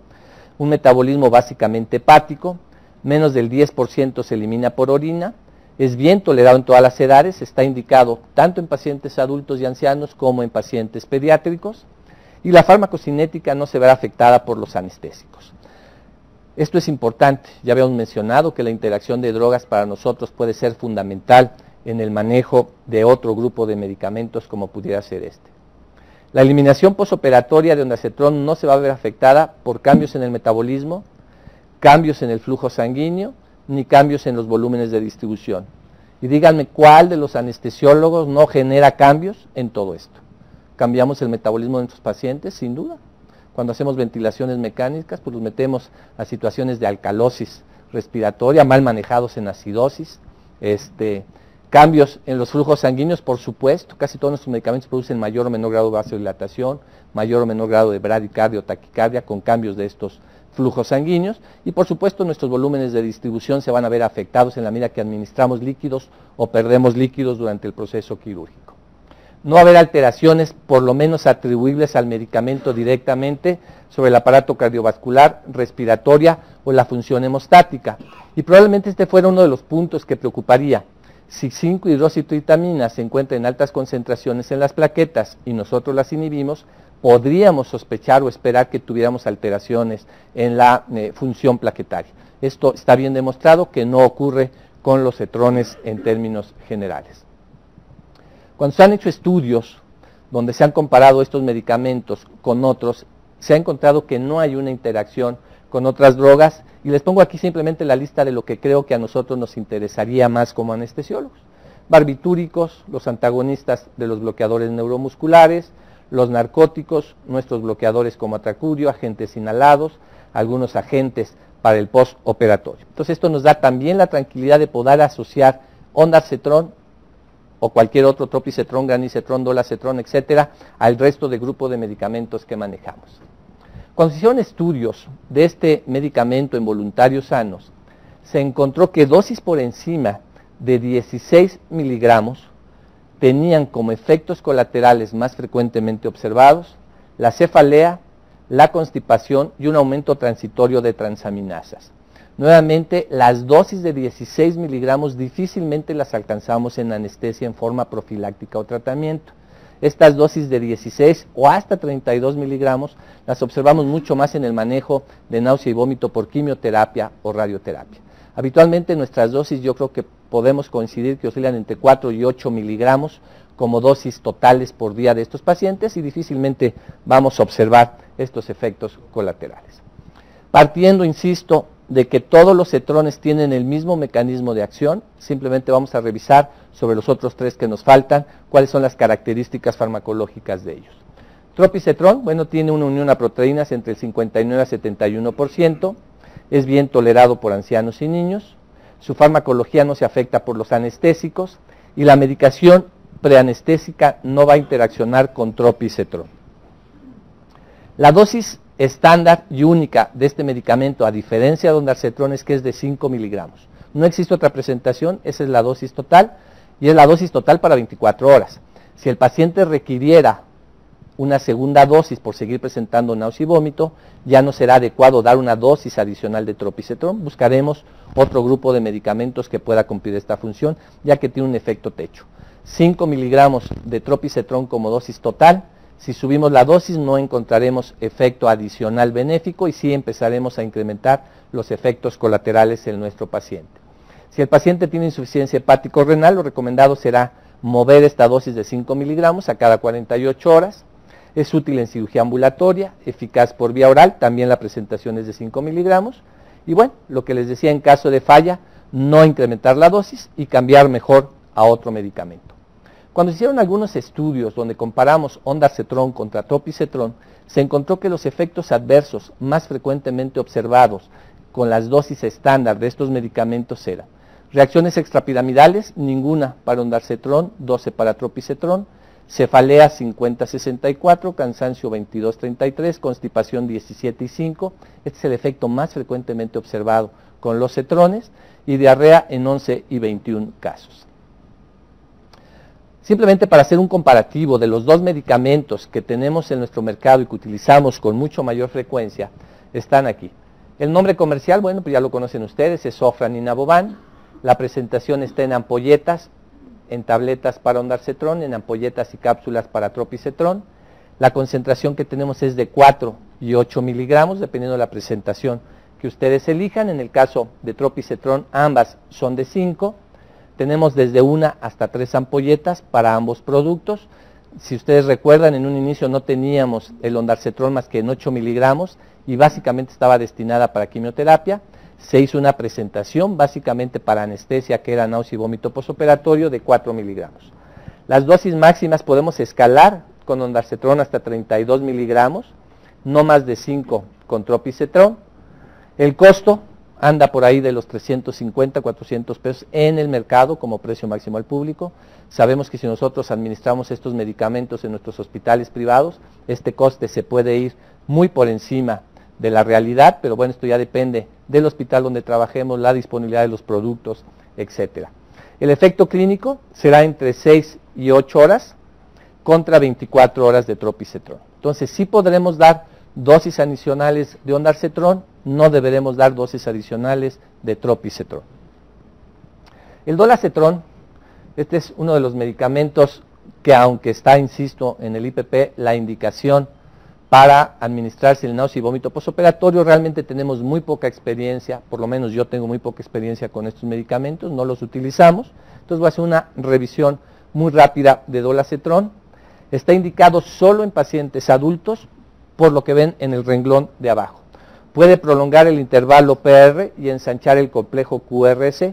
un metabolismo básicamente hepático, menos del 10% se elimina por orina, es bien tolerado en todas las edades, está indicado tanto en pacientes adultos y ancianos como en pacientes pediátricos, y la farmacocinética no se verá afectada por los anestésicos. Esto es importante, ya habíamos mencionado que la interacción de drogas para nosotros puede ser fundamental en el manejo de otro grupo de medicamentos como pudiera ser este. La eliminación posoperatoria de ondansetron no se va a ver afectada por cambios en el metabolismo, cambios en el flujo sanguíneo, ni cambios en los volúmenes de distribución. Y díganme, ¿cuál de los anestesiólogos no genera cambios en todo esto? ¿Cambiamos el metabolismo de nuestros pacientes? Sin duda. Cuando hacemos ventilaciones mecánicas, pues los metemos a situaciones de alcalosis respiratoria, mal manejados en acidosis, cambios en los flujos sanguíneos, por supuesto, casi todos nuestros medicamentos producen mayor o menor grado de vasodilatación, mayor o menor grado de bradicardia o taquicardia con cambios de estos flujos sanguíneos, y por supuesto nuestros volúmenes de distribución se van a ver afectados en la medida que administramos líquidos o perdemos líquidos durante el proceso quirúrgico. No va a haber alteraciones, por lo menos atribuibles al medicamento directamente, sobre el aparato cardiovascular, respiratoria o la función hemostática. Y probablemente este fuera uno de los puntos que preocuparía. Si 5-hidroxitritamina se encuentra en altas concentraciones en las plaquetas y nosotros las inhibimos, podríamos sospechar o esperar que tuviéramos alteraciones en la función plaquetaria. Esto está bien demostrado que no ocurre con los cetrones en términos generales. Cuando se han hecho estudios donde se han comparado estos medicamentos con otros, se ha encontrado que no hay una interacción con otras drogas, y les pongo aquí simplemente la lista de lo que creo que a nosotros nos interesaría más como anestesiólogos. Barbitúricos, los antagonistas de los bloqueadores neuromusculares, los narcóticos, nuestros bloqueadores como atracurio, agentes inhalados, algunos agentes para el postoperatorio. Entonces esto nos da también la tranquilidad de poder asociar ondansetron o cualquier otro tropicetrón, granicetrón, dolacetrón, etcétera, al resto del grupo de medicamentos que manejamos. Cuando se hicieron estudios de este medicamento en voluntarios sanos, se encontró que dosis por encima de 16 miligramos tenían como efectos colaterales más frecuentemente observados la cefalea, la constipación y un aumento transitorio de transaminasas. Nuevamente, las dosis de 16 miligramos difícilmente las alcanzamos en anestesia en forma profiláctica o tratamiento. Estas dosis de 16 o hasta 32 miligramos las observamos mucho más en el manejo de náusea y vómito por quimioterapia o radioterapia. Habitualmente nuestras dosis yo creo que podemos coincidir que oscilan entre 4 y 8 miligramos como dosis totales por día de estos pacientes, y difícilmente vamos a observar estos efectos colaterales. Partiendo, insisto, de que todos los cetrones tienen el mismo mecanismo de acción, simplemente vamos a revisar sobre los otros tres que nos faltan, cuáles son las características farmacológicas de ellos. Tropicetrón, bueno, tiene una unión a proteínas entre el 59 a 71%, es bien tolerado por ancianos y niños, su farmacología no se afecta por los anestésicos, y la medicación preanestésica no va a interaccionar con tropicetrón. La dosis estándar y única de este medicamento, a diferencia de ondansetron, es que es de 5 miligramos. No existe otra presentación, esa es la dosis total, y es la dosis total para 24 horas. Si el paciente requiriera una segunda dosis por seguir presentando náusea y vómito, ya no será adecuado dar una dosis adicional de tropicetrón. Buscaremos otro grupo de medicamentos que pueda cumplir esta función, ya que tiene un efecto techo. 5 miligramos de tropicetrón como dosis total. Si subimos la dosis no encontraremos efecto adicional benéfico y sí empezaremos a incrementar los efectos colaterales en nuestro paciente. Si el paciente tiene insuficiencia hepático-renal, lo recomendado será mover esta dosis de 5 miligramos a cada 48 horas. Es útil en cirugía ambulatoria, eficaz por vía oral, también la presentación es de 5 miligramos. Y bueno, lo que les decía, en caso de falla, no incrementar la dosis y cambiar mejor a otro medicamento. Cuando se hicieron algunos estudios donde comparamos ondansetron contra tropicetrón, se encontró que los efectos adversos más frecuentemente observados con las dosis estándar de estos medicamentos eran reacciones extrapiramidales, ninguna para ondansetron, 12 para tropicetrón, cefalea 50-64, cansancio 22-33, constipación 17-5, este es el efecto más frecuentemente observado con los cetrones, y diarrea en 11 y 21 casos. Simplemente para hacer un comparativo de los dos medicamentos que tenemos en nuestro mercado y que utilizamos con mucho mayor frecuencia, están aquí. El nombre comercial, bueno, pues ya lo conocen ustedes, es Zofran y Navoban. La presentación está en ampolletas, en tabletas para ondansetron, en ampolletas y cápsulas para tropicetrón. La concentración que tenemos es de 4 y 8 miligramos, dependiendo de la presentación que ustedes elijan. En el caso de tropicetrón, ambas son de 5. Tenemos desde 1 hasta 3 ampolletas para ambos productos. Si ustedes recuerdan, en un inicio no teníamos el ondansetron más que en 8 miligramos y básicamente estaba destinada para quimioterapia. Se hizo una presentación básicamente para anestesia, que era náusea y vómito postoperatorio, de 4 miligramos. Las dosis máximas podemos escalar con ondansetron hasta 32 miligramos, no más de 5 con tropicetrón. El costo anda por ahí de los 350, 400 pesos en el mercado como precio máximo al público. Sabemos que si nosotros administramos estos medicamentos en nuestros hospitales privados, este coste se puede ir muy por encima de la realidad, pero bueno, esto ya depende del hospital donde trabajemos, la disponibilidad de los productos, etcétera. El efecto clínico será entre 6 y 8 horas contra 24 horas de tropicetrón. Entonces sí podremos dar dosis adicionales de ondansetron, no deberemos dar dosis adicionales de tropicetrón. El dolasetron, este es uno de los medicamentos que, aunque está, insisto, en el IPP, la indicación para administrarse el náusea y vómito postoperatorio, realmente tenemos muy poca experiencia, por lo menos yo tengo muy poca experiencia con estos medicamentos, no los utilizamos. Entonces voy a hacer una revisión muy rápida de dolasetron. Está indicado solo en pacientes adultos, por lo que ven en el renglón de abajo. Puede prolongar el intervalo PR y ensanchar el complejo QRS.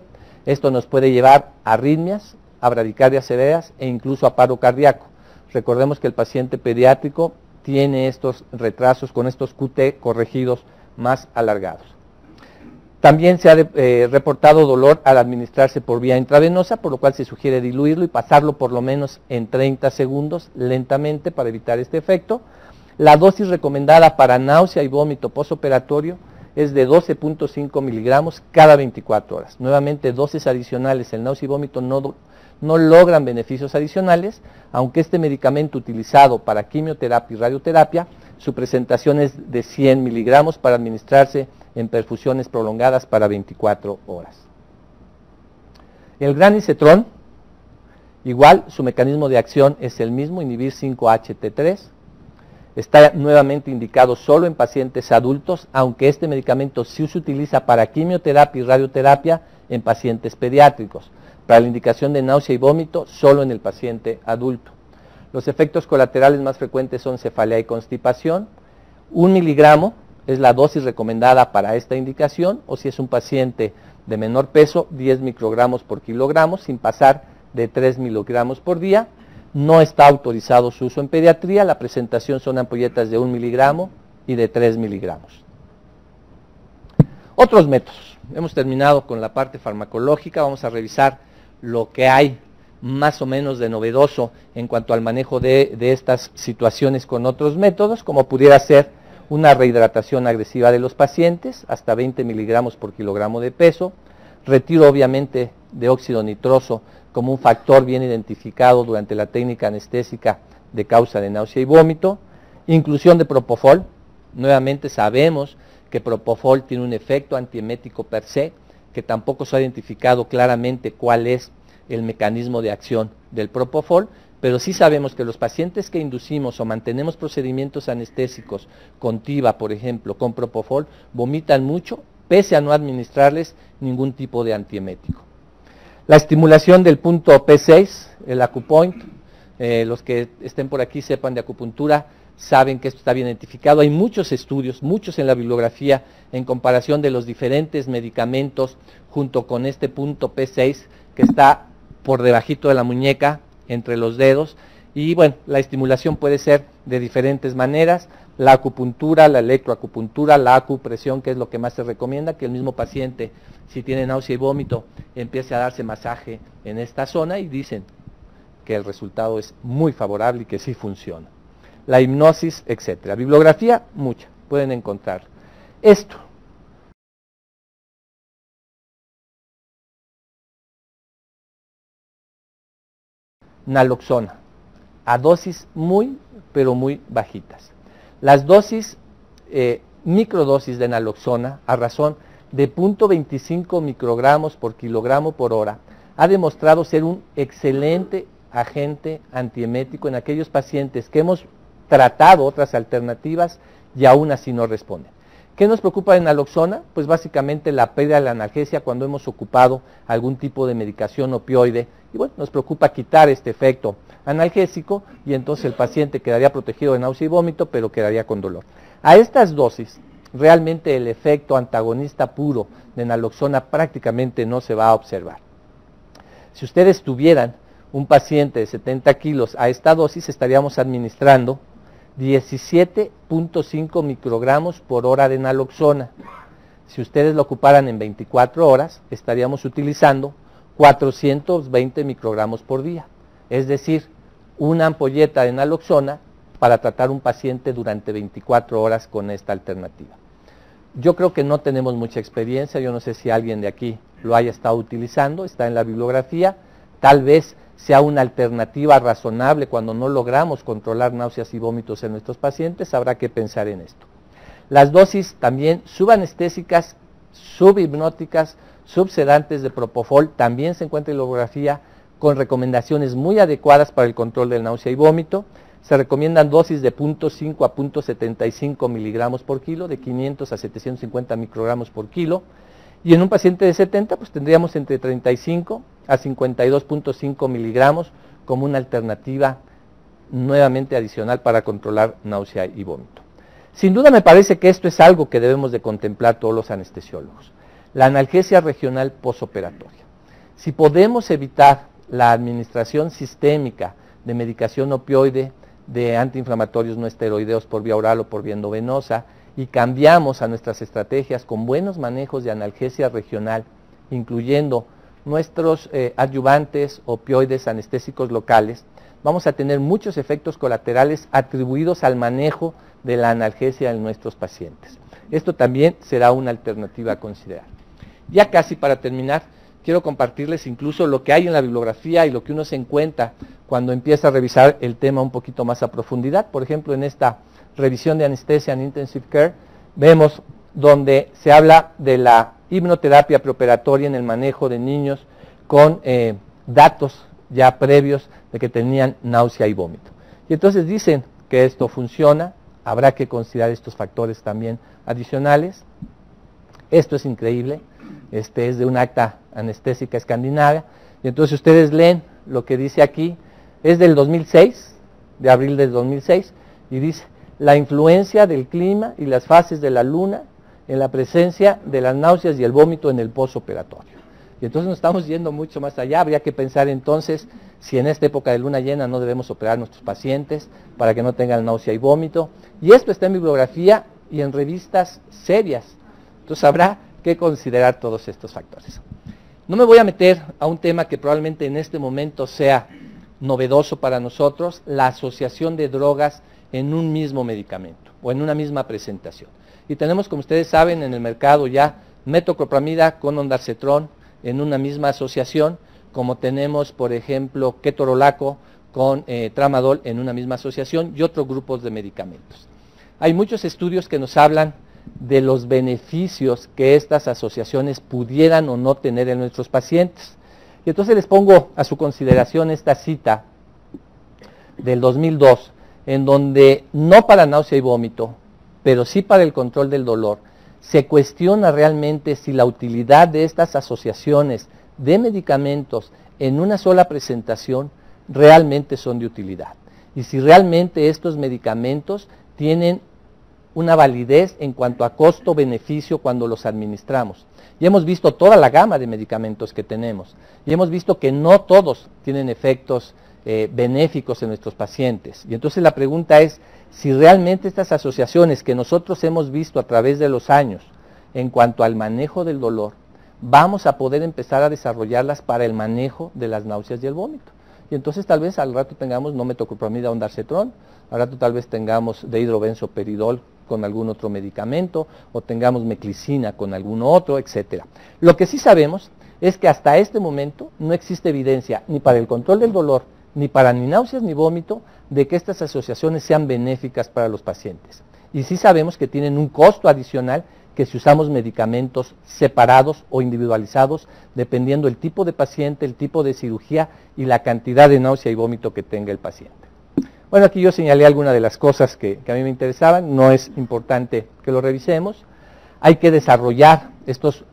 Esto nos puede llevar a arritmias, a bradicardias severas e incluso a paro cardíaco. Recordemos que el paciente pediátrico tiene estos retrasos con estos QT corregidos más alargados. También se ha reportado dolor al administrarse por vía intravenosa, por lo cual se sugiere diluirlo y pasarlo por lo menos en 30 segundos lentamente para evitar este efecto. La dosis recomendada para náusea y vómito postoperatorio es de 12.5 miligramos cada 24 horas. Nuevamente, dosis adicionales en náusea y vómito no logran beneficios adicionales, aunque este medicamento utilizado para quimioterapia y radioterapia, su presentación es de 100 miligramos para administrarse en perfusiones prolongadas para 24 horas. El granisetron, igual, su mecanismo de acción es el mismo, inhibir 5-HT3, está nuevamente indicado solo en pacientes adultos, aunque este medicamento sí se utiliza para quimioterapia y radioterapia en pacientes pediátricos. Para la indicación de náusea y vómito, solo en el paciente adulto. Los efectos colaterales más frecuentes son cefalea y constipación. 1 miligramo es la dosis recomendada para esta indicación, o si es un paciente de menor peso, 10 microgramos por kilogramo, sin pasar de 3 miligramos por día. No está autorizado su uso en pediatría. La presentación son ampolletas de 1 miligramo y de 3 miligramos. Otros métodos. Hemos terminado con la parte farmacológica. Vamos a revisar lo que hay más o menos de novedoso en cuanto al manejo de estas situaciones con otros métodos, como pudiera ser una rehidratación agresiva de los pacientes, hasta 20 miligramos por kilogramo de peso, retiro obviamente de óxido nitroso como un factor bien identificado durante la técnica anestésica de causa de náusea y vómito, inclusión de propofol. Nuevamente sabemos que propofol tiene un efecto antiemético per se, que tampoco se ha identificado claramente cuál es el mecanismo de acción del propofol, pero sí sabemos que los pacientes que inducimos o mantenemos procedimientos anestésicos con TIVA, por ejemplo, con propofol, vomitan mucho, pese a no administrarles ningún tipo de antiemético. La estimulación del punto P6, el acupoint, los que estén por aquí sepan de acupuntura, saben que esto está bien identificado. Hay muchos estudios, muchos en la bibliografía, en comparación de los diferentes medicamentos junto con este punto P6 que está por debajito de la muñeca, entre los dedos. Y bueno, la estimulación puede ser de diferentes maneras: la acupuntura, la electroacupuntura, la acupresión, que es lo que más se recomienda, que el mismo paciente, si tiene náusea y vómito, empiece a darse masaje en esta zona, y dicen que el resultado es muy favorable y que sí funciona. La hipnosis, etcétera. Bibliografía, mucha, pueden encontrar. Esto. Naloxona, a dosis muy, pero muy bajitas. Las dosis, microdosis de naloxona, a razón de 0.25 microgramos por kilogramo por hora, ha demostrado ser un excelente agente antiemético en aquellos pacientes que hemos tratado otras alternativas y aún así no responden. ¿Qué nos preocupa de naloxona? Pues básicamente la pérdida de la analgesia cuando hemos ocupado algún tipo de medicación opioide, y bueno, nos preocupa quitar este efecto analgésico, y entonces el paciente quedaría protegido de náusea y vómito, pero quedaría con dolor. A estas dosis, realmente el efecto antagonista puro de naloxona prácticamente no se va a observar. Si ustedes tuvieran un paciente de 70 kilos a esta dosis, estaríamos administrando 17.5 microgramos por hora de naloxona. Si ustedes lo ocuparan en 24 horas, estaríamos utilizando 420 microgramos por día. Es decir, una ampolleta de naloxona para tratar un paciente durante 24 horas con esta alternativa. Yo creo que no tenemos mucha experiencia, yo no sé si alguien de aquí lo haya estado utilizando, está en la bibliografía, tal vez sea una alternativa razonable cuando no logramos controlar náuseas y vómitos en nuestros pacientes, habrá que pensar en esto. Las dosis también subanestésicas, subhipnóticas, subsedantes de propofol también se encuentra en la bibliografía, con recomendaciones muy adecuadas para el control del náusea y vómito. Se recomiendan dosis de 0.5 a 0.75 miligramos por kilo, de 500 a 750 microgramos por kilo. Y en un paciente de 70, pues tendríamos entre 35 a 52.5 miligramos como una alternativa nuevamente adicional para controlar náusea y vómito. Sin duda me parece que esto es algo que debemos de contemplar todos los anestesiólogos. La analgesia regional posoperatoria. Si podemos evitar la administración sistémica de medicación opioide, de antiinflamatorios no esteroideos por vía oral o por vía endovenosa, y cambiamos a nuestras estrategias con buenos manejos de analgesia regional, incluyendo nuestros adyuvantes opioides anestésicos locales, vamos a tener muchos efectos colaterales atribuidos al manejo de la analgesia en nuestros pacientes. Esto también será una alternativa a considerar. Ya casi para terminar, quiero compartirles incluso lo que hay en la bibliografía y lo que uno se encuentra cuando empieza a revisar el tema un poquito más a profundidad. Por ejemplo, en esta revisión de Anesthesia and Intensive Care, vemos donde se habla de la hipnoterapia preoperatoria en el manejo de niños con datos ya previos de que tenían náusea y vómito. Y entonces dicen que esto funciona, habrá que considerar estos factores también adicionales. Esto es increíble, es de una acta anestésica escandinava, y entonces ustedes leen lo que dice aquí, es del 2006, de abril del 2006, y dice: la influencia del clima y las fases de la luna en la presencia de las náuseas y el vómito en el posoperatorio. Y entonces nos estamos yendo mucho más allá. Habría que pensar entonces si en esta época de luna llena no debemos operar a nuestros pacientes para que no tengan náusea y vómito. Y esto está en bibliografía y en revistas serias. Entonces habrá que considerar todos estos factores. No me voy a meter a un tema que probablemente en este momento sea novedoso para nosotros, la asociación de drogas en un mismo medicamento o en una misma presentación. Y tenemos, como ustedes saben, en el mercado ya metoclopramida con ondansetron, en una misma asociación, como tenemos, por ejemplo, ketorolaco con tramadol en una misma asociación y otros grupos de medicamentos. Hay muchos estudios que nos hablan de los beneficios que estas asociaciones pudieran o no tener en nuestros pacientes. Y entonces les pongo a su consideración esta cita del 2002, en donde no para náusea y vómito, pero sí para el control del dolor, se cuestiona realmente si la utilidad de estas asociaciones de medicamentos en una sola presentación realmente son de utilidad. Y si realmente estos medicamentos tienen una validez en cuanto a costo-beneficio cuando los administramos. Y hemos visto toda la gama de medicamentos que tenemos. Y hemos visto que no todos tienen efectos benéficos en nuestros pacientes. Y entonces la pregunta es si realmente estas asociaciones que nosotros hemos visto a través de los años en cuanto al manejo del dolor, vamos a poder empezar a desarrollarlas para el manejo de las náuseas y el vómito. Y entonces tal vez al rato tengamos no metoclopramida ondansetron, al rato tal vez tengamos dehidrobenzoperidol con algún otro medicamento, o tengamos meclicina con algún otro, etcétera. Lo que sí sabemos es que hasta este momento no existe evidencia ni para el control del dolor, ni para ni náuseas ni vómito, de que estas asociaciones sean benéficas para los pacientes. Y sí sabemos que tienen un costo adicional que si usamos medicamentos separados o individualizados, dependiendo el tipo de paciente, el tipo de cirugía y la cantidad de náusea y vómito que tenga el paciente. Bueno, aquí yo señalé algunas de las cosas que a mí me interesaban, no es importante que lo revisemos. Hay que desarrollar estos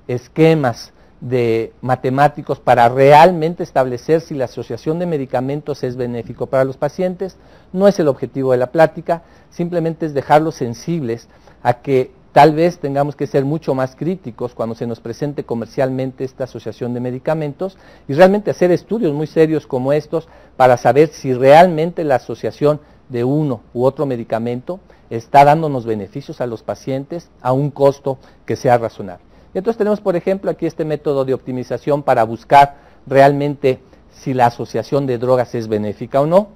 esquemas de matemáticos para realmente establecer si la asociación de medicamentos es benéfico para los pacientes. No es el objetivo de la plática, simplemente es dejarlos sensibles a que tal vez tengamos que ser mucho más críticos cuando se nos presente comercialmente esta asociación de medicamentos y realmente hacer estudios muy serios como estos para saber si realmente la asociación de uno u otro medicamento está dándonos beneficios a los pacientes a un costo que sea razonable. Y entonces tenemos, por ejemplo, aquí este método de optimización para buscar realmente si la asociación de drogas es benéfica o no.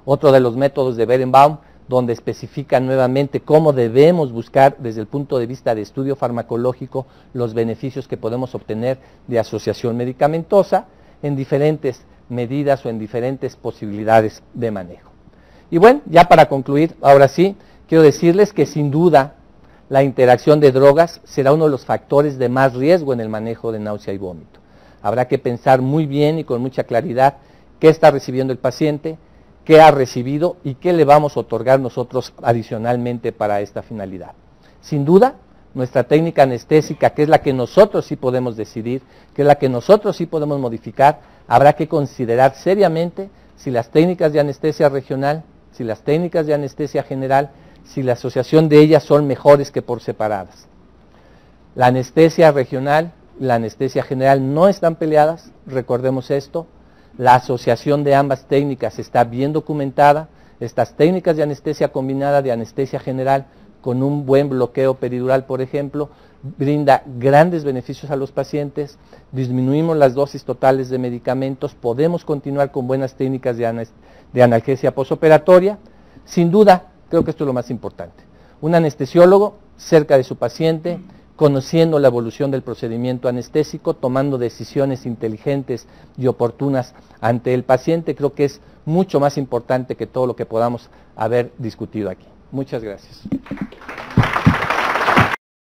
Otro de los métodos de Berenbaum, donde especifica nuevamente cómo debemos buscar desde el punto de vista de estudio farmacológico los beneficios que podemos obtener de asociación medicamentosa en diferentes medidas o en diferentes posibilidades de manejo. Y bueno, ya para concluir, ahora sí, quiero decirles que sin duda la interacción de drogas será uno de los factores de más riesgo en el manejo de náusea y vómito. Habrá que pensar muy bien y con mucha claridad qué está recibiendo el paciente, qué ha recibido y qué le vamos a otorgar nosotros adicionalmente para esta finalidad. Sin duda, nuestra técnica anestésica, que es la que nosotros sí podemos decidir, que es la que nosotros sí podemos modificar, habrá que considerar seriamente si las técnicas de anestesia regional, si las técnicas de anestesia general, si la asociación de ellas son mejores que por separadas. La anestesia regional y la anestesia general no están peleadas, recordemos esto. La asociación de ambas técnicas está bien documentada. Estas técnicas de anestesia combinada, de anestesia general, con un buen bloqueo peridural, por ejemplo, brinda grandes beneficios a los pacientes, disminuimos las dosis totales de medicamentos, podemos continuar con buenas técnicas de analgesia postoperatoria. Sin duda, creo que esto es lo más importante. Un anestesiólogo cerca de su paciente, conociendo la evolución del procedimiento anestésico, tomando decisiones inteligentes y oportunas ante el paciente, creo que es mucho más importante que todo lo que podamos haber discutido aquí. Muchas gracias.